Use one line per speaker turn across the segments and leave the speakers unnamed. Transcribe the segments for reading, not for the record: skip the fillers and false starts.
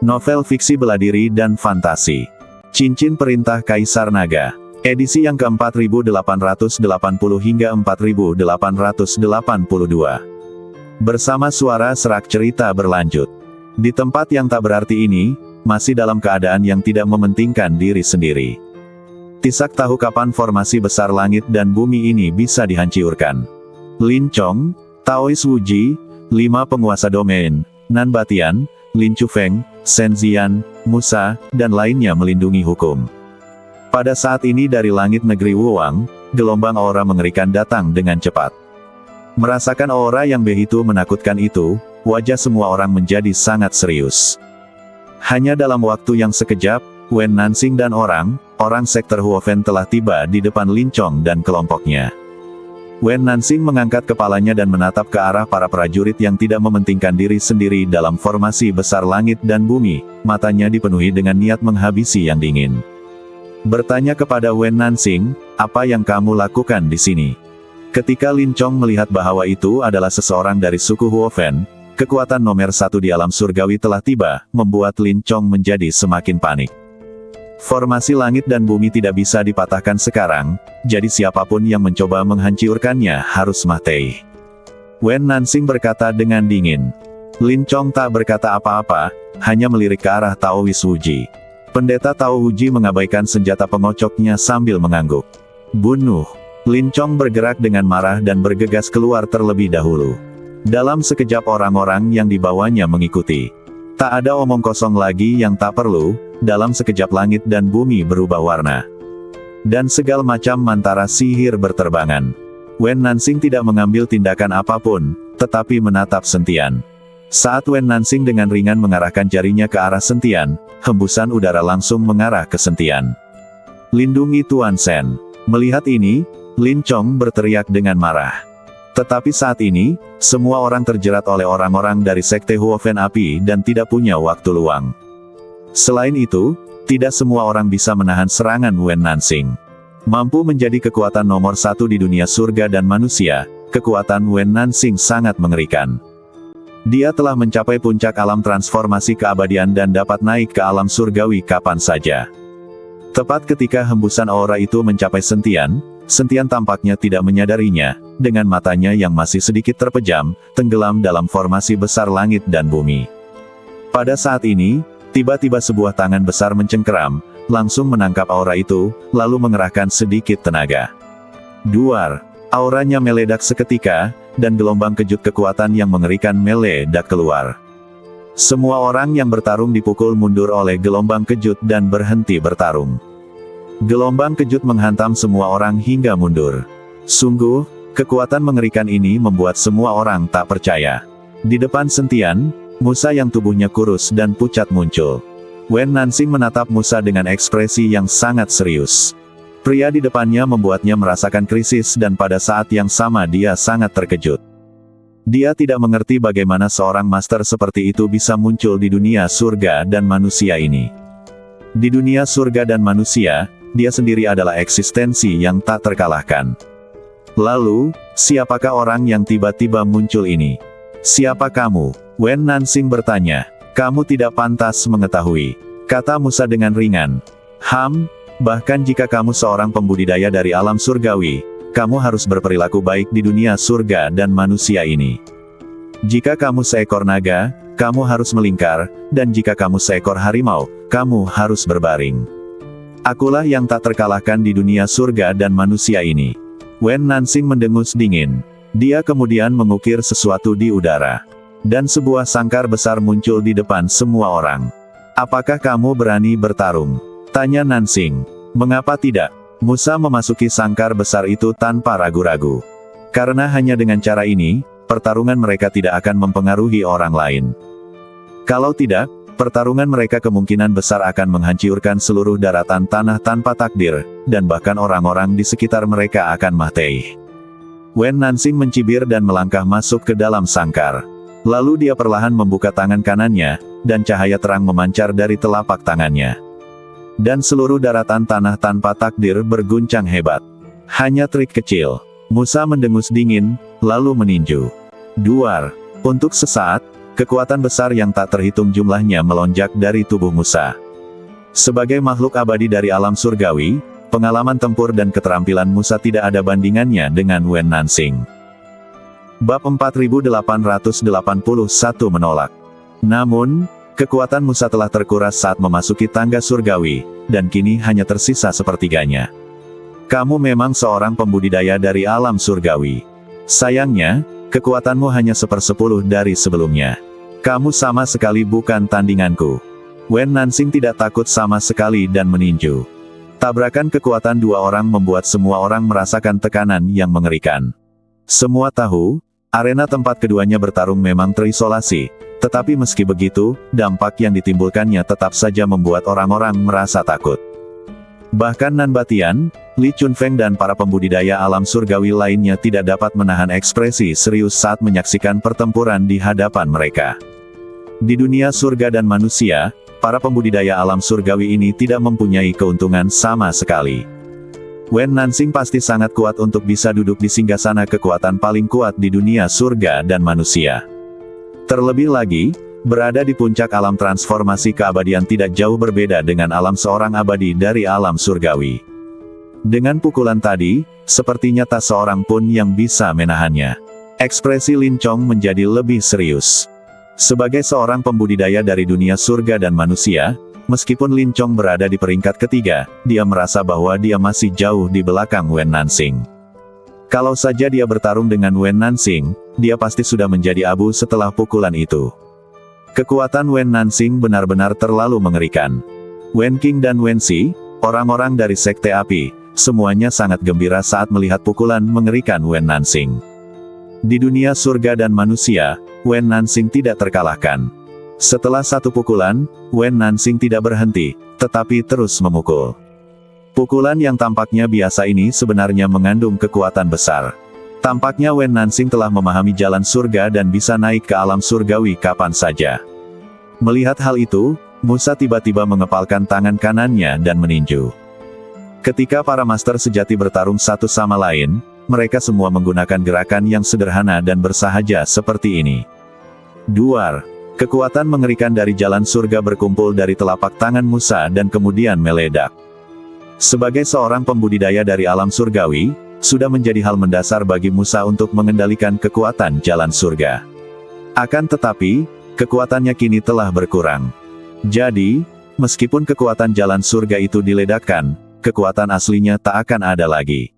Novel fiksi bela diri dan fantasi. Cincin Perintah Kaisar Naga. Edisi yang ke-4880 hingga 4882. Bersama suara serak cerita berlanjut. Di tempat yang tak berarti ini, masih dalam keadaan yang tidak mementingkan diri sendiri. Tisak tahu kapan formasi besar langit dan bumi ini bisa dihancurkan. Lin Chong, Taois Wuji, 5 penguasa domain, Nan Batian, Lin Chufeng, Shen Zian, Musa, dan lainnya melindungi hukum. Pada saat ini dari langit negeri Wuwang, gelombang aura mengerikan datang dengan cepat. Merasakan aura yang begitu menakutkan itu, wajah semua orang menjadi sangat serius. Hanya dalam waktu yang sekejap, Wen Nansing dan orang sektor Huofen telah tiba di depan Lin Chong dan kelompoknya. Wen Nansing mengangkat kepalanya dan menatap ke arah para prajurit yang tidak mementingkan diri sendiri dalam formasi besar langit dan bumi, matanya dipenuhi dengan niat menghabisi yang dingin. Bertanya kepada Wen Nansing, apa yang kamu lakukan di sini? Ketika Lin Chong melihat bahwa itu adalah seseorang dari suku Huofen, kekuatan nomor 1 di alam surgawi telah tiba, membuat Lin Chong menjadi semakin panik. Formasi langit dan bumi tidak bisa dipatahkan sekarang, jadi siapapun yang mencoba menghancurkannya harus mati. Wen Nansing berkata dengan dingin. Lin Chong tak berkata apa-apa, hanya melirik ke arah Taois Wuji. Pendeta Tao Wuji mengabaikan senjata pengocoknya sambil mengangguk. Bunuh! Lin Chong bergerak dengan marah dan bergegas keluar terlebih dahulu. Dalam sekejap orang-orang yang dibawanya mengikuti. Tak ada omong kosong lagi yang tak perlu, dalam sekejap langit dan bumi berubah warna. Dan segala macam mantara sihir berterbangan. Wen Nansing tidak mengambil tindakan apapun, tetapi menatap Sentian. Saat Wen Nansing dengan ringan mengarahkan jarinya ke arah Sentian, hembusan udara langsung mengarah ke Sentian. Lindungi Tuan Shen. Melihat ini, Lin Chong berteriak dengan marah. Tetapi saat ini, semua orang terjerat oleh orang-orang dari Sekte Huofen Api dan tidak punya waktu luang. Selain itu, tidak semua orang bisa menahan serangan Wen Nansing. Mampu menjadi kekuatan nomor 1 di dunia surga dan manusia, kekuatan Wen Nansing sangat mengerikan. Dia telah mencapai puncak alam transformasi keabadian dan dapat naik ke alam surgawi kapan saja. Tepat ketika hembusan aura itu mencapai Sentian, Sentian tampaknya tidak menyadarinya, dengan matanya yang masih sedikit terpejam, tenggelam dalam formasi besar langit dan bumi. Pada saat ini, tiba-tiba sebuah tangan besar mencengkeram, langsung menangkap aura itu, lalu mengerahkan sedikit tenaga. Duar, auranya meledak seketika, dan gelombang kejut kekuatan yang mengerikan meledak keluar. Semua orang yang bertarung dipukul mundur oleh gelombang kejut dan berhenti bertarung. Gelombang kejut menghantam semua orang hingga mundur. Sungguh, kekuatan mengerikan ini membuat semua orang tak percaya. Di depan Sentian, Musa yang tubuhnya kurus dan pucat muncul. Wen Nansing menatap Musa dengan ekspresi yang sangat serius. Pria di depannya membuatnya merasakan krisis dan pada saat yang sama dia sangat terkejut. Dia tidak mengerti bagaimana seorang master seperti itu bisa muncul di dunia surga dan manusia ini. Di dunia surga dan manusia, dia sendiri adalah eksistensi yang tak terkalahkan. Lalu, siapakah orang yang tiba-tiba muncul ini? Siapa kamu? Wen Nansing bertanya. Kamu tidak pantas mengetahui, kata Musa dengan ringan. Bahkan jika kamu seorang pembudidaya dari alam surgawi, kamu harus berperilaku baik di dunia surga dan manusia ini. Jika kamu seekor naga, kamu harus melingkar, dan jika kamu seekor harimau, kamu harus berbaring. Akulah yang tak terkalahkan di dunia surga dan manusia ini. Wen Nansing mendengus dingin. Dia kemudian mengukir sesuatu di udara. Dan sebuah sangkar besar muncul di depan semua orang. Apakah kamu berani bertarung? Tanya Nansing. Mengapa tidak? Musa memasuki sangkar besar itu tanpa ragu-ragu. Karena hanya dengan cara ini, pertarungan mereka tidak akan mempengaruhi orang lain. Kalau tidak, pertarungan mereka kemungkinan besar akan menghancurkan seluruh daratan tanah tanpa takdir, dan bahkan orang-orang di sekitar mereka akan mati. Wen Nansing mencibir dan melangkah masuk ke dalam sangkar. Lalu dia perlahan membuka tangan kanannya, dan cahaya terang memancar dari telapak tangannya. Dan seluruh daratan tanah tanpa takdir berguncang hebat. Hanya trik kecil. Musa mendengus dingin, lalu meninju. Duar. Untuk sesaat, kekuatan besar yang tak terhitung jumlahnya melonjak dari tubuh Musa. Sebagai makhluk abadi dari alam surgawi, pengalaman tempur dan keterampilan Musa tidak ada bandingannya dengan Wen Nansing. Bab 4881 menolak. Namun, kekuatan Musa telah terkuras saat memasuki tangga surgawi, dan kini hanya tersisa sepertiganya. Kamu memang seorang pembudidaya dari alam surgawi. Sayangnya, kekuatanmu hanya 1/10 dari sebelumnya. Kamu sama sekali bukan tandinganku. Wen Nansing tidak takut sama sekali dan meninju. Tabrakan kekuatan dua orang membuat semua orang merasakan tekanan yang mengerikan. Semua tahu, arena tempat keduanya bertarung memang terisolasi, tetapi meski begitu, dampak yang ditimbulkannya tetap saja membuat orang-orang merasa takut. Bahkan Nan Batian, Li Chunfeng dan para pembudidaya alam surgawi lainnya tidak dapat menahan ekspresi serius saat menyaksikan pertempuran di hadapan mereka. Di dunia surga dan manusia, para pembudidaya alam surgawi ini tidak mempunyai keuntungan sama sekali. Wen Nansing pasti sangat kuat untuk bisa duduk di singgasana kekuatan paling kuat di dunia surga dan manusia. Terlebih lagi, berada di puncak alam transformasi keabadian tidak jauh berbeda dengan alam seorang abadi dari alam surgawi. Dengan pukulan tadi, sepertinya tak seorang pun yang bisa menahannya. Ekspresi Lin Chong menjadi lebih serius. Sebagai seorang pembudidaya dari dunia surga dan manusia, meskipun Lin Chong berada di peringkat ketiga, dia merasa bahwa dia masih jauh di belakang Wen Nansing. Kalau saja dia bertarung dengan Wen Nansing, dia pasti sudah menjadi abu setelah pukulan itu. Kekuatan Wen Nansing benar-benar terlalu mengerikan. Wen Qing dan Wen Xi, orang-orang dari Sekte Api, semuanya sangat gembira saat melihat pukulan mengerikan Wen Nansing. Di dunia surga dan manusia, Wen Nansing tidak terkalahkan. Setelah satu pukulan, Wen Nansing tidak berhenti, tetapi terus memukul. Pukulan yang tampaknya biasa ini sebenarnya mengandung kekuatan besar. Tampaknya Wen Nansing telah memahami jalan surga dan bisa naik ke alam surgawi kapan saja. Melihat hal itu, Musa tiba-tiba mengepalkan tangan kanannya dan meninju. Ketika para master sejati bertarung satu sama lain, mereka semua menggunakan gerakan yang sederhana dan bersahaja seperti ini. Duar, kekuatan mengerikan dari jalan surga berkumpul dari telapak tangan Musa dan kemudian meledak. Sebagai seorang pembudidaya dari alam surgawi, sudah menjadi hal mendasar bagi Musa untuk mengendalikan kekuatan jalan surga. Akan tetapi, kekuatannya kini telah berkurang. Jadi, meskipun kekuatan jalan surga itu diledakkan, kekuatan aslinya tak akan ada lagi.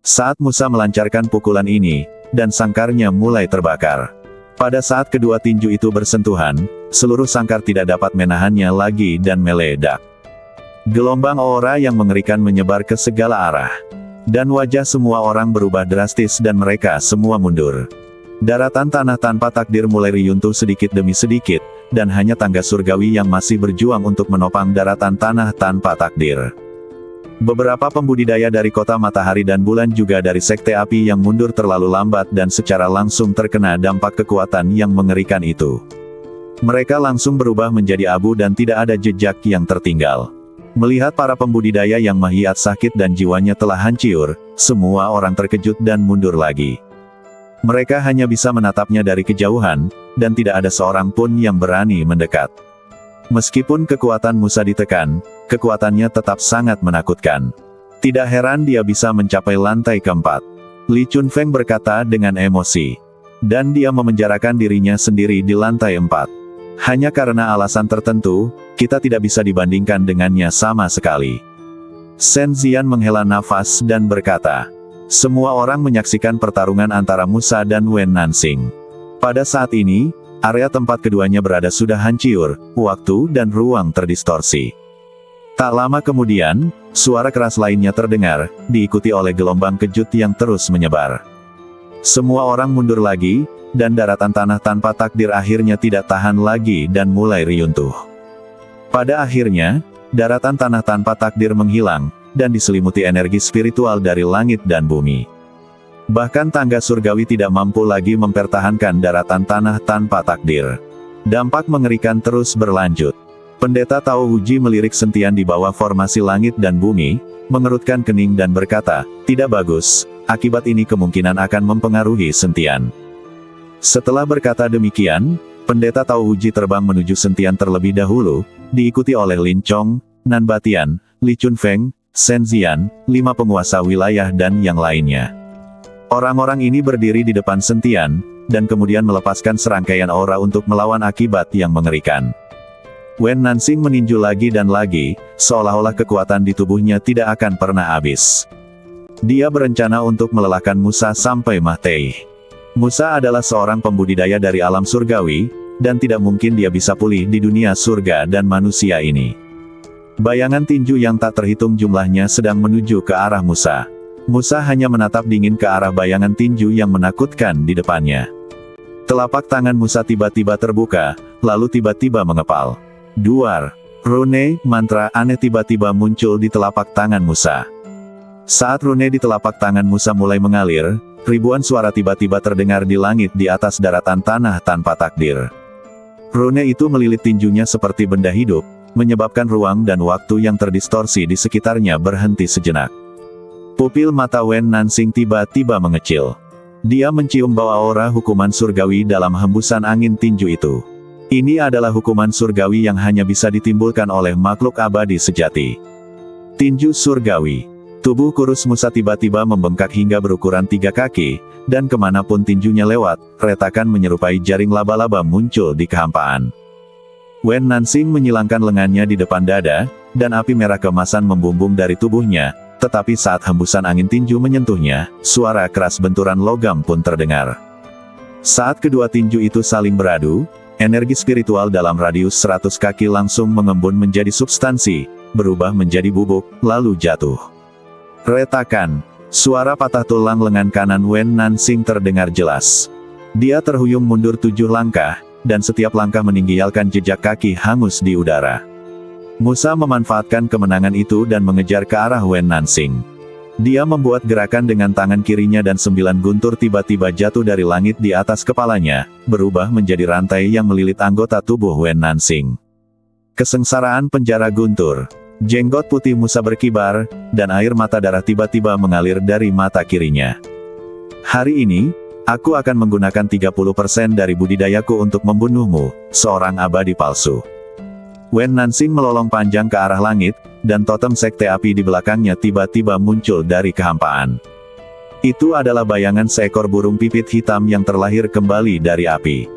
Saat Musa melancarkan pukulan ini, dan sangkarnya mulai terbakar. Pada saat kedua tinju itu bersentuhan, seluruh sangkar tidak dapat menahannya lagi dan meledak. Gelombang aura yang mengerikan menyebar ke segala arah. Dan wajah semua orang berubah drastis dan mereka semua mundur. Daratan tanah tanpa takdir mulai runtuh sedikit demi sedikit, dan hanya tangga surgawi yang masih berjuang untuk menopang daratan tanah tanpa takdir. Beberapa pembudidaya dari kota matahari dan bulan juga dari Sekte Api yang mundur terlalu lambat dan secara langsung terkena dampak kekuatan yang mengerikan itu. Mereka langsung berubah menjadi abu dan tidak ada jejak yang tertinggal. Melihat para pembudidaya yang mahiat sakit dan jiwanya telah hancur, semua orang terkejut dan mundur lagi. Mereka hanya bisa menatapnya dari kejauhan, dan tidak ada seorang pun yang berani mendekat. Meskipun kekuatan Musa ditekan, kekuatannya tetap sangat menakutkan. Tidak heran dia bisa mencapai lantai keempat. Li Chunfeng berkata dengan emosi. Dan dia memenjarakan dirinya sendiri di lantai 4. Hanya karena alasan tertentu, kita tidak bisa dibandingkan dengannya sama sekali. Shen Zian menghela nafas dan berkata, semua orang menyaksikan pertarungan antara Musa dan Wen Nansing. Pada saat ini, area tempat keduanya berada sudah hancur, waktu dan ruang terdistorsi. Tak lama kemudian, suara keras lainnya terdengar, diikuti oleh gelombang kejut yang terus menyebar. Semua orang mundur lagi, dan daratan tanah tanpa takdir akhirnya tidak tahan lagi dan mulai runtuh. Pada akhirnya, daratan tanah tanpa takdir menghilang, dan diselimuti energi spiritual dari langit dan bumi. Bahkan tangga surgawi tidak mampu lagi mempertahankan daratan tanah tanpa takdir. Dampak mengerikan terus berlanjut. Pendeta Tao Huji melirik Sentian di bawah formasi langit dan bumi, mengerutkan kening dan berkata, tidak bagus, akibat ini kemungkinan akan mempengaruhi Sentian. Setelah berkata demikian, Pendeta Tao Huji terbang menuju Sentian terlebih dahulu, diikuti oleh Lin Chong, Nan Batian, Li Chunfeng, Shen Zian, 5 penguasa wilayah dan yang lainnya. Orang-orang ini berdiri di depan Sentian, dan kemudian melepaskan serangkaian aura untuk melawan akibat yang mengerikan. Wen Nansing meninju lagi dan lagi, seolah-olah kekuatan di tubuhnya tidak akan pernah habis. Dia berencana untuk melelahkan Musa sampai mati. Musa adalah seorang pembudidaya dari alam surgawi, dan tidak mungkin dia bisa pulih di dunia surga dan manusia ini. Bayangan tinju yang tak terhitung jumlahnya sedang menuju ke arah Musa. Musa hanya menatap dingin ke arah bayangan tinju yang menakutkan di depannya. Telapak tangan Musa tiba-tiba terbuka, lalu tiba-tiba mengepal. Duar, rune, mantra aneh tiba-tiba muncul di telapak tangan Musa. Saat rune di telapak tangan Musa mulai mengalir, ribuan suara tiba-tiba terdengar di langit di atas daratan tanah tanpa takdir. Rune itu melilit tinjunya seperti benda hidup, menyebabkan ruang dan waktu yang terdistorsi di sekitarnya berhenti sejenak. Pupil mata Wen Nansing tiba-tiba mengecil. Dia mencium bau aura hukuman surgawi dalam hembusan angin tinju itu. Ini adalah hukuman surgawi yang hanya bisa ditimbulkan oleh makhluk abadi sejati. Tinju surgawi. Tubuh kurus Musa tiba-tiba membengkak hingga berukuran 3 kaki, dan kemanapun tinjunya lewat, retakan menyerupai jaring laba-laba muncul di kehampaan. Wen Nansing menyilangkan lengannya di depan dada, dan api merah keemasan membumbung dari tubuhnya, tetapi saat hembusan angin tinju menyentuhnya, suara keras benturan logam pun terdengar. Saat kedua tinju itu saling beradu, energi spiritual dalam radius 100 kaki langsung mengembun menjadi substansi, berubah menjadi bubuk, lalu jatuh. Retakan. Suara patah tulang lengan kanan Wen Nansing terdengar jelas. Dia terhuyung mundur 7 langkah, dan setiap langkah meninggalkan jejak kaki hangus di udara. Musa memanfaatkan kemenangan itu dan mengejar ke arah Wen Nansing. Dia membuat gerakan dengan tangan kirinya dan 9 guntur tiba-tiba jatuh dari langit di atas kepalanya, berubah menjadi rantai yang melilit anggota tubuh Wen Nansing. Kesengsaraan penjara guntur. Jenggot putih Musa berkibar, dan air mata darah tiba-tiba mengalir dari mata kirinya. Hari ini, aku akan menggunakan 30% dari budidayaku untuk membunuhmu, seorang abadi palsu. Wen Nansing melolong panjang ke arah langit, dan totem sekte api di belakangnya tiba-tiba muncul dari kehampaan. Itu adalah bayangan seekor burung pipit hitam yang terlahir kembali dari api.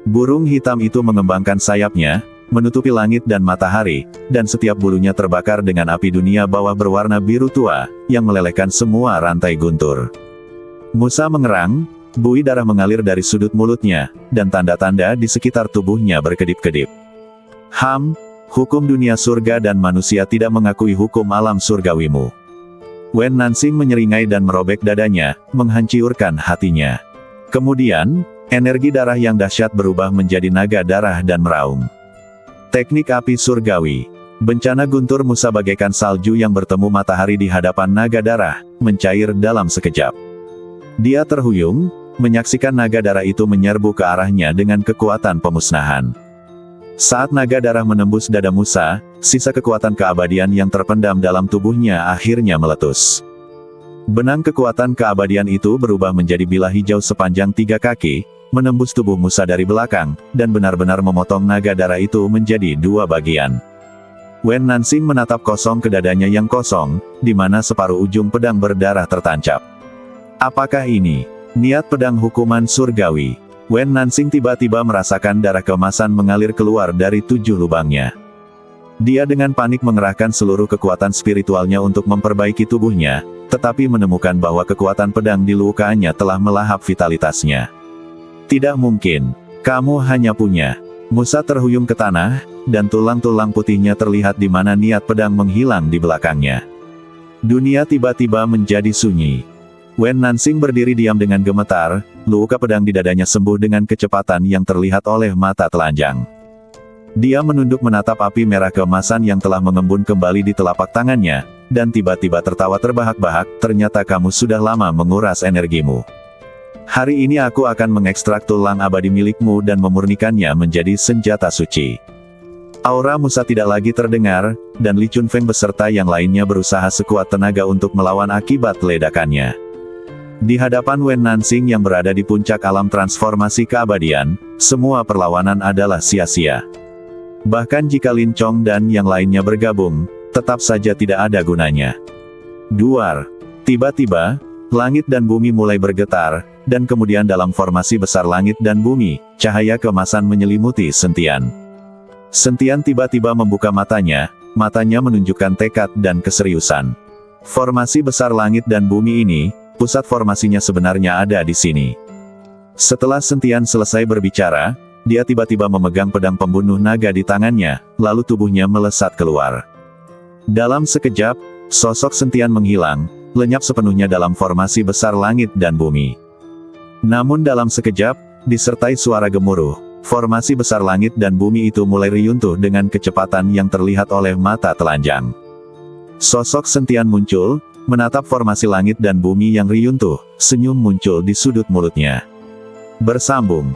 Burung hitam itu mengembangkan sayapnya, menutupi langit dan matahari, dan setiap bulunya terbakar dengan api dunia bawah berwarna biru tua, yang melelehkan semua rantai guntur. Musa mengerang, buih darah mengalir dari sudut mulutnya, dan tanda-tanda di sekitar tubuhnya berkedip-kedip. Hukum dunia surga dan manusia tidak mengakui hukum alam surgawimu. Wen Nansing menyeringai dan merobek dadanya, menghancurkan hatinya. Kemudian, energi darah yang dahsyat berubah menjadi naga darah dan meraung. Teknik api surgawi. Bencana guntur Musa bagaikan salju yang bertemu matahari di hadapan naga darah, mencair dalam sekejap. Dia terhuyung, menyaksikan naga darah itu menyerbu ke arahnya dengan kekuatan pemusnahan. Saat naga darah menembus dada Musa, sisa kekuatan keabadian yang terpendam dalam tubuhnya akhirnya meletus. Benang kekuatan keabadian itu berubah menjadi bilah hijau sepanjang 3 kaki, menembus tubuh Musa dari belakang, dan benar-benar memotong naga darah itu menjadi 2 bagian. Wen Nansing menatap kosong ke dadanya yang kosong, di mana separuh ujung pedang berdarah tertancap. Apakah ini niat pedang hukuman surgawi? Wen Nansing tiba-tiba merasakan darah keemasan mengalir keluar dari 7 lubangnya. Dia dengan panik mengerahkan seluruh kekuatan spiritualnya untuk memperbaiki tubuhnya, tetapi menemukan bahwa kekuatan pedang di lukanya telah melahap vitalitasnya. Tidak mungkin. Kamu hanya punya. Musa terhuyung ke tanah, dan tulang-tulang putihnya terlihat di mana niat pedang menghilang di belakangnya. Dunia tiba-tiba menjadi sunyi. Wen Nansing berdiri diam dengan gemetar, luka pedang di dadanya sembuh dengan kecepatan yang terlihat oleh mata telanjang. Dia menunduk menatap api merah keemasan yang telah mengembun kembali di telapak tangannya, dan tiba-tiba tertawa terbahak-bahak, ternyata kamu sudah lama menguras energimu. Hari ini aku akan mengekstrak tulang abadi milikmu dan memurnikannya menjadi senjata suci. Aura Musa tidak lagi terdengar, dan Li Chunfeng beserta yang lainnya berusaha sekuat tenaga untuk melawan akibat ledakannya. Di hadapan Wen Nansing yang berada di puncak alam transformasi keabadian, semua perlawanan adalah sia-sia. Bahkan jika Lin Chong dan yang lainnya bergabung, tetap saja tidak ada gunanya. Duar. Tiba-tiba, langit dan bumi mulai bergetar, dan kemudian dalam formasi besar langit dan bumi, cahaya keemasan menyelimuti Sentian. Sentian tiba-tiba membuka matanya menunjukkan tekad dan keseriusan. Formasi besar langit dan bumi ini, pusat formasinya sebenarnya ada di sini. Setelah Sentian selesai berbicara, dia tiba-tiba memegang pedang pembunuh naga di tangannya, lalu tubuhnya melesat keluar. Dalam sekejap, sosok Sentian menghilang, lenyap sepenuhnya dalam formasi besar langit dan bumi. Namun dalam sekejap, disertai suara gemuruh, formasi besar langit dan bumi itu mulai reruntuh dengan kecepatan yang terlihat oleh mata telanjang. Sosok Sentian muncul, menatap formasi langit dan bumi yang reruntuh, senyum muncul di sudut mulutnya. Bersambung.